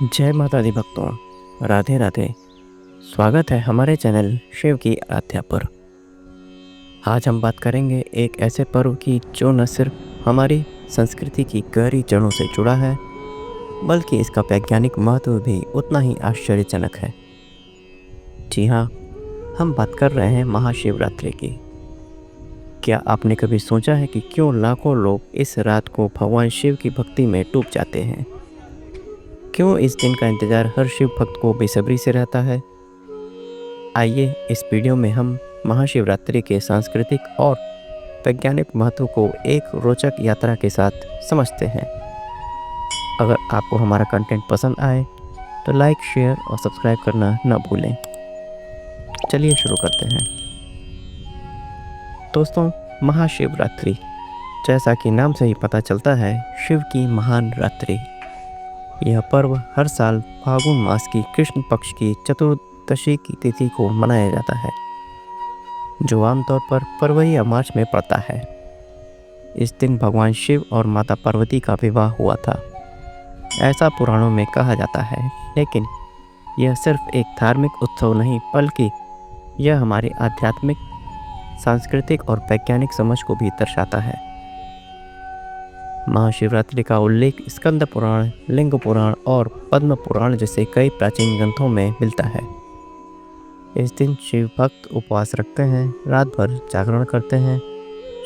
जय माता दी भक्तों, राधे राधे। स्वागत है हमारे चैनल शिव की आराध्या पर। आज हम बात करेंगे एक ऐसे पर्व की जो न सिर्फ हमारी संस्कृति की गहरी जड़ों से जुड़ा है, बल्कि इसका वैज्ञानिक महत्व भी उतना ही आश्चर्यजनक है। जी हाँ, हम बात कर रहे हैं महाशिवरात्रि की। क्या आपने कभी सोचा है कि क्यों लाखों लोग इस रात को भगवान शिव की भक्ति में डूब जाते हैं? क्यों इस दिन का इंतज़ार हर शिव भक्त को बेसब्री से रहता है? आइए इस वीडियो में हम महाशिवरात्रि के सांस्कृतिक और वैज्ञानिक महत्व को एक रोचक यात्रा के साथ समझते हैं। अगर आपको हमारा कंटेंट पसंद आए तो लाइक, शेयर और सब्सक्राइब करना न भूलें। चलिए शुरू करते हैं। दोस्तों, महाशिवरात्रि, जैसा कि नाम से ही पता चलता है, शिव की महान रात्रि। यह पर्व हर साल फाल्गुन मास की कृष्ण पक्ष की चतुर्दशी की तिथि को मनाया जाता है, जो आमतौर पर फरवरी या मार्च में पड़ता है। इस दिन भगवान शिव और माता पार्वती का विवाह हुआ था, ऐसा पुराणों में कहा जाता है। लेकिन यह सिर्फ एक धार्मिक उत्सव नहीं, बल्कि यह हमारी आध्यात्मिक, सांस्कृतिक और वैज्ञानिक समझ को भी दर्शाता है। महाशिवरात्रि का उल्लेख स्कंद पुराण, लिंग पुराण और पद्म पुराण जैसे कई प्राचीन ग्रंथों में मिलता है। इस दिन शिव भक्त उपवास रखते हैं, रात भर जागरण करते हैं,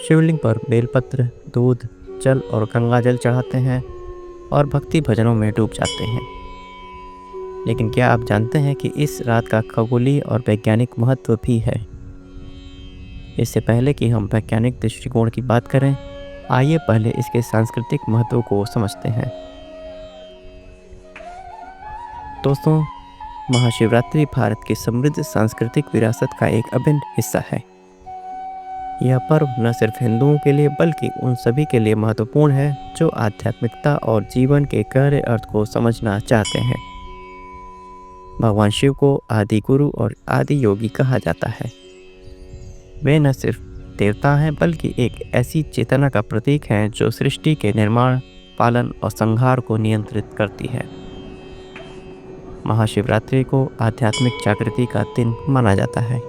शिवलिंग पर बेलपत्र, दूध, जल और गंगा जल चढ़ाते हैं और भक्ति भजनों में डूब जाते हैं। लेकिन क्या आप जानते हैं कि इस रात का खगोलीय और वैज्ञानिक महत्व भी है? इससे पहले कि हम वैज्ञानिक दृष्टिकोण की बात करें, आइए पहले इसके सांस्कृतिक महत्व को समझते हैं। दोस्तों, महाशिवरात्रि भारत की समृद्ध सांस्कृतिक विरासत का एक अभिन्न हिस्सा है। यह पर्व न सिर्फ हिंदुओं के लिए बल्कि उन सभी के लिए महत्वपूर्ण है जो आध्यात्मिकता और जीवन के गहरे अर्थ को समझना चाहते हैं। भगवान शिव को आदि गुरु और आदि योगी कहा जाता है। वे न सिर्फ देवता हैं, बल्कि एक ऐसी चेतना का प्रतीक हैं जो सृष्टि के निर्माण, पालन और संहार को नियंत्रित करती है। महाशिवरात्रि को आध्यात्मिक जागृति का दिन माना जाता है।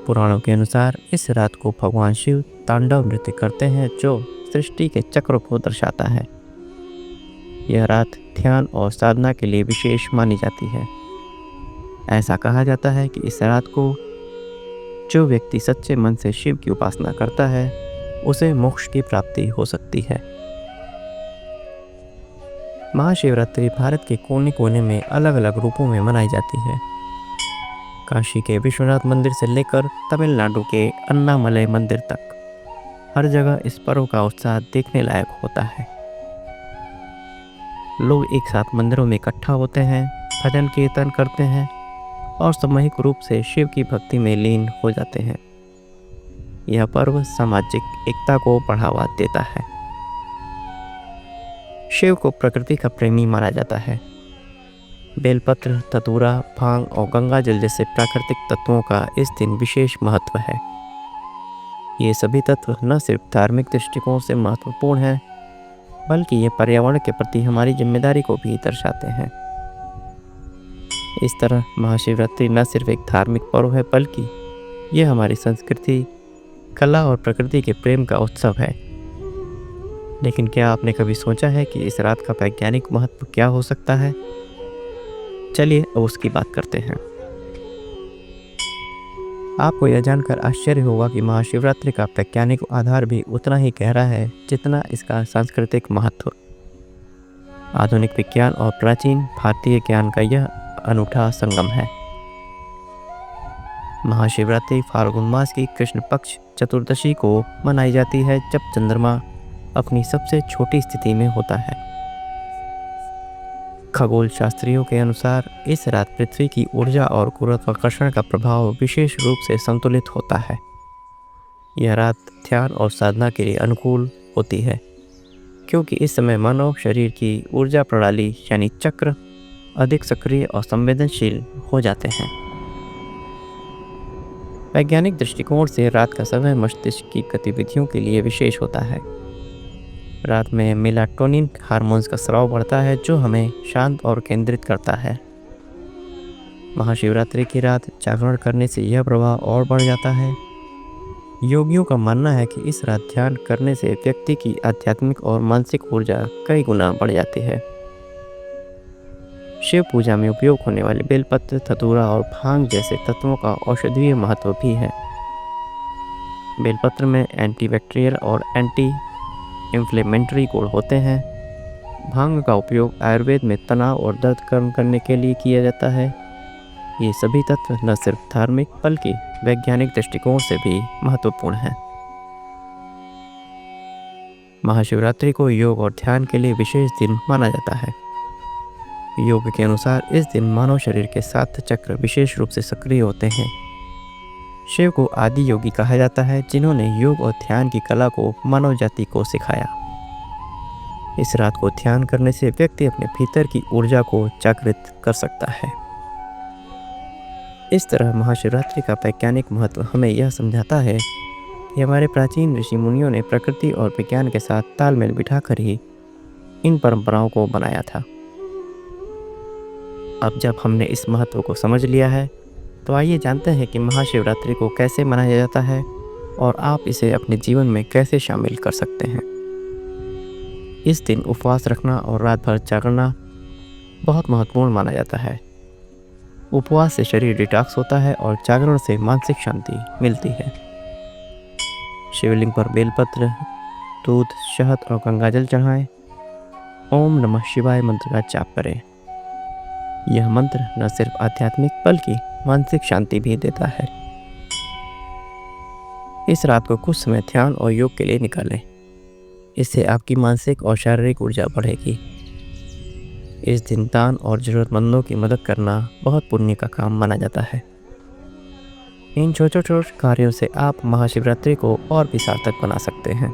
पुराणों के अनुसार इस रात को भगवान शिव तांडव नृत्य करते हैं, जो सृष्टि के चक्र को दर्शाता है। यह रात ध्यान और साधना के लिए विशेष मानी जाती है। ऐसा कहा जाता है कि इस रात को जो व्यक्ति सच्चे मन से शिव की उपासना करता है, उसे मोक्ष की प्राप्ति हो सकती है। महाशिवरात्रि भारत के कोने कोने में अलग अलग रूपों में मनाई जाती है। काशी के विश्वनाथ मंदिर से लेकर तमिलनाडु के अन्नामलई मंदिर तक, हर जगह इस पर्व का उत्साह देखने लायक होता है। लोग एक साथ मंदिरों में इकट्ठा होते हैं, भजन कीर्तन करते हैं और सामूहिक रूप से शिव की भक्ति में लीन हो जाते हैं। यह पर्व सामाजिक एकता को बढ़ावा देता है। शिव को प्रकृति का प्रेमी माना जाता है। बेलपत्र, धतूरा, भांग और गंगा जल जैसे प्राकृतिक तत्वों का इस दिन विशेष महत्व है। ये सभी तत्व न सिर्फ धार्मिक दृष्टिकोण से महत्वपूर्ण हैं, बल्कि ये पर्यावरण के प्रति हमारी जिम्मेदारी को भी दर्शाते हैं। इस तरह महाशिवरात्रि न सिर्फ एक धार्मिक पर्व है, बल्कि यह हमारी संस्कृति, कला और प्रकृति के प्रेम का उत्सव है। लेकिन क्या आपने कभी सोचा है कि इस रात का वैज्ञानिक महत्व क्या हो सकता है? चलिए अब उसकी बात करते हैं। आपको यह जानकर आश्चर्य होगा कि महाशिवरात्रि का वैज्ञानिक आधार भी उतना ही गहरा है जितना इसका सांस्कृतिक महत्व। आधुनिक विज्ञान और प्राचीन भारतीय ज्ञान का यह अनूठा संगम है। महाशिवरात्रि फाल्गुन मास की कृष्ण पक्ष चतुर्दशी को मनाई जाती है, जब चंद्रमा अपनी सबसे छोटी स्थिति में होता है। खगोल शास्त्रियों के अनुसार इस रात पृथ्वी की ऊर्जा और गुरुत्वाकर्षण का प्रभाव विशेष रूप से संतुलित होता है। यह रात ध्यान और साधना के लिए अनुकूल होती है, क्योंकि इस समय मानव शरीर की ऊर्जा प्रणाली यानी चक्र अधिक सक्रिय और संवेदनशील हो जाते हैं। वैज्ञानिक दृष्टिकोण से रात का समय मस्तिष्क की गतिविधियों के लिए विशेष होता है। रात में मेलाटोनिन हार्मोन्स का स्राव बढ़ता है जो हमें शांत और केंद्रित करता है। महाशिवरात्रि की रात जागरण करने से यह प्रभाव और बढ़ जाता है। योगियों का मानना है कि इस रात ध्यान करने से व्यक्ति की आध्यात्मिक और मानसिक ऊर्जा कई गुना बढ़ जाती है। शिव पूजा में उपयोग होने वाले बेलपत्र, धतूरा और भांग जैसे तत्वों का औषधीय महत्व भी है। बेलपत्र में एंटीबैक्टीरियल और एंटी इन्फ्लेमेटरी गुण होते हैं। भांग का उपयोग आयुर्वेद में तनाव और दर्द कम करने के लिए किया जाता है। ये सभी तत्व न सिर्फ धार्मिक बल्कि वैज्ञानिक दृष्टिकोण से भी महत्वपूर्ण हैं। महाशिवरात्रि को योग और ध्यान के लिए विशेष दिन माना जाता है। योग के अनुसार इस दिन मानव शरीर के 7 चक्र विशेष रूप से सक्रिय होते हैं। शिव को आदि योगी कहा जाता है जिन्होंने योग और ध्यान की कला को मानव जाति को सिखाया। इस रात को ध्यान करने से व्यक्ति अपने भीतर की ऊर्जा को जागृत कर सकता है। इस तरह महाशिवरात्रि का वैज्ञानिक महत्व हमें यह समझाता है कि हमारे प्राचीन ऋषि मुनियों ने प्रकृति और विज्ञान के साथ तालमेल बिठाकर ही इन परंपराओं को बनाया था। अब जब हमने इस महत्व को समझ लिया है तो आइए जानते हैं कि महाशिवरात्रि को कैसे मनाया जाता है और आप इसे अपने जीवन में कैसे शामिल कर सकते हैं। इस दिन उपवास रखना और रात भर जागना बहुत महत्वपूर्ण माना जाता है। उपवास से शरीर डिटॉक्स होता है और जागरण से मानसिक शांति मिलती है। शिवलिंग पर बेलपत्र, दूध, शहद और गंगाजल चढ़ाएं। ओम नमः शिवाय मंत्र का जाप करें। यह मंत्र न सिर्फ आध्यात्मिक बल्कि मानसिक शांति भी देता है। इस रात को कुछ समय ध्यान और योग के लिए निकालें। इससे आपकी मानसिक और शारीरिक ऊर्जा बढ़ेगी। इस दिन दान और ज़रूरतमंदों की मदद करना बहुत पुण्य का काम माना जाता है। इन छोटे छोटे कार्यों से आप महाशिवरात्रि को और भी सार्थक बना सकते हैं।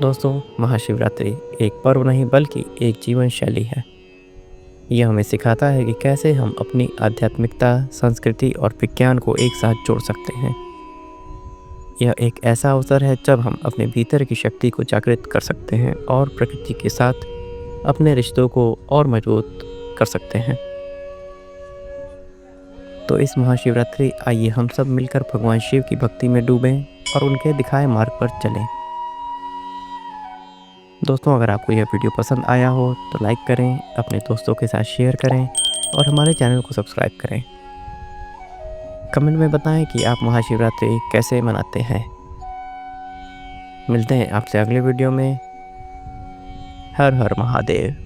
दोस्तों, महाशिवरात्रि एक पर्व नहीं बल्कि एक जीवन शैली है। यह हमें सिखाता है कि कैसे हम अपनी आध्यात्मिकता, संस्कृति और विज्ञान को एक साथ जोड़ सकते हैं। यह एक ऐसा अवसर है जब हम अपने भीतर की शक्ति को जागृत कर सकते हैं और प्रकृति के साथ अपने रिश्तों को और मजबूत कर सकते हैं। तो इस महाशिवरात्रि आइए हम सब मिलकर भगवान शिव की भक्ति में डूबें और उनके दिखाए मार्ग पर चलें। दोस्तों, अगर आपको यह वीडियो पसंद आया हो तो लाइक करें, अपने दोस्तों के साथ शेयर करें और हमारे चैनल को सब्सक्राइब करें। कमेंट में बताएं कि आप महाशिवरात्रि कैसे मनाते हैं। मिलते हैं आपसे अगले वीडियो में। हर हर महादेव।